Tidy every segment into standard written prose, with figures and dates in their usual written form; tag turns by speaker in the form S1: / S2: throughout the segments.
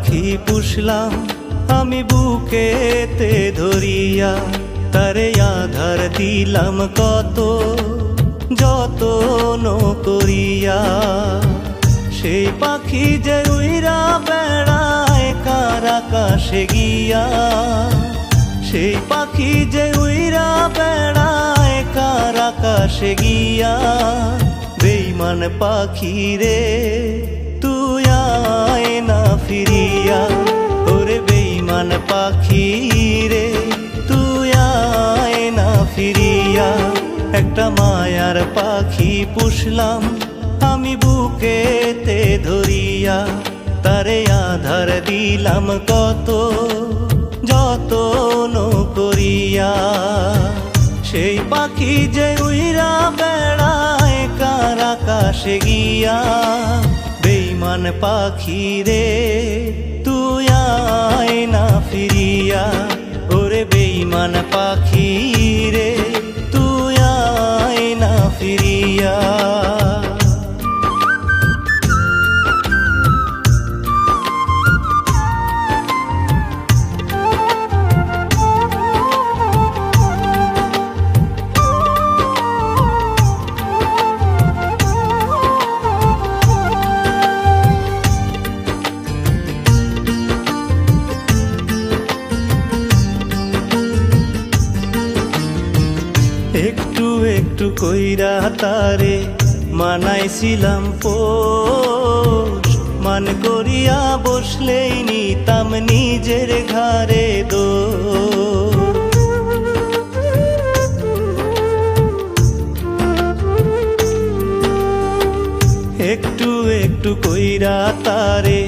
S1: পাখি পুষলাম আমি বুকেতে ধরিয়া, তারে আধার দিলাম কত যতন করিয়া। সেই পাখি যে উইরা বেড়ায় কার আকাশে গিয়া, সেই পাখি যে উইরা বেড়ায় কার আকাশে গিয়া। বেঈমান পাখি রে তুই আয় না ফিরিয়া, ওরে বেঈমান পাখি রে তুই আয় না ফিরিয়া। একটা মায়ার পাখি পুষলাম আমি বুকেতে ধরিয়া, তারে আধার দিলাম কত যতন করিয়া। সেই পাখি যে উইরা বেড়ায় কার আকাশে গিয়া। বেঈমান পাখি রে তুই আয় না ফিরিয়া, ওরে বেঈমান পাখি রে তুই আয় না ফিরিয়া। একটু একটু কইরা তারে মানাইছিলাম পোষ, মান করিয়া বসলেই নিতাম নিজের ঘাড়ে দোষ। একটু একটু কইরা তারে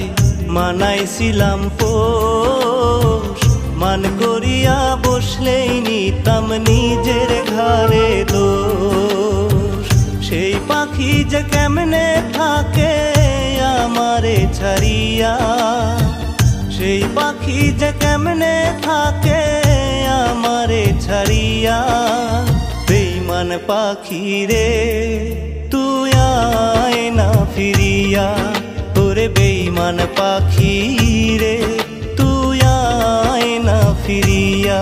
S1: মানাইছিলাম পোষ, মান করিয়া বসলেই নিতাম নিজের ঘাড়ে দোষ। সেই পাখি যে কেমনে থাকে আমারে ছাড়িয়া, সেই পাখি যে কেমনে থাকে আমারে ছাড়িয়া। বেঈমান পাখি রে তুই আয় না ফিরিয়া, ওরে বেঈমান পাখি রে তুই আয় না ফিরিয়া।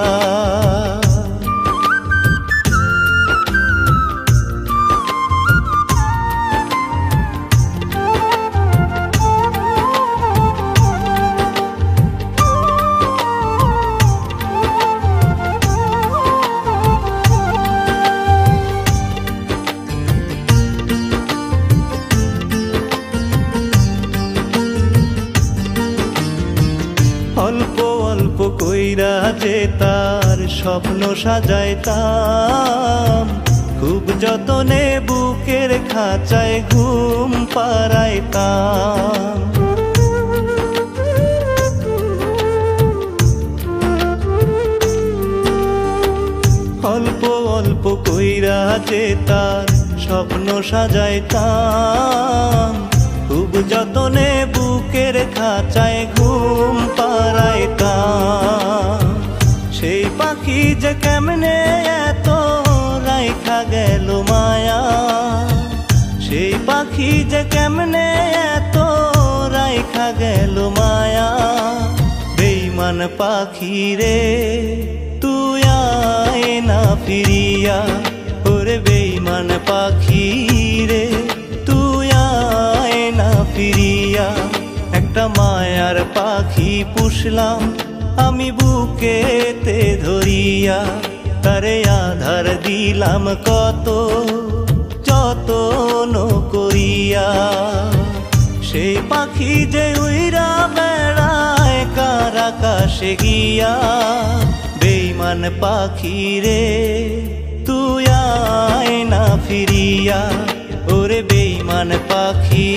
S1: অল্প অল্প কইরা যে তার স্বপ্ন সাজাইতাম, খুব যতনে বুকের খাঁচায় ঘুম পাড়াইতাম। অল্প অল্প কইরা যে তার স্বপ্ন সাজাইতাম, খুব যতনে বুকের খাঁচায় ঘুম পাড়াইতাম। সেই পাখি যে কেমনে এত রাইখা গেল মায়া, সেই পাখি যে কেমনে এত রাইখা গেল মায়া। বেঈমান পাখি রে তুই আয় না ফিরিয়া, ওরে বেঈমান পাখি রে তুই আয় না ফিরিয়া। একটা মায়ার পাখি পুষলাম আমি বুকেতে ধরিয়া, তারে আধার দিলাম কত যতন করিয়া। সেই পাখি যে উইরা বেড়ায় কার আকাশে গিয়া। বেঈমান পাখি রে তুই আয় না ফিরিয়া, ওরে বেঈমান পাখি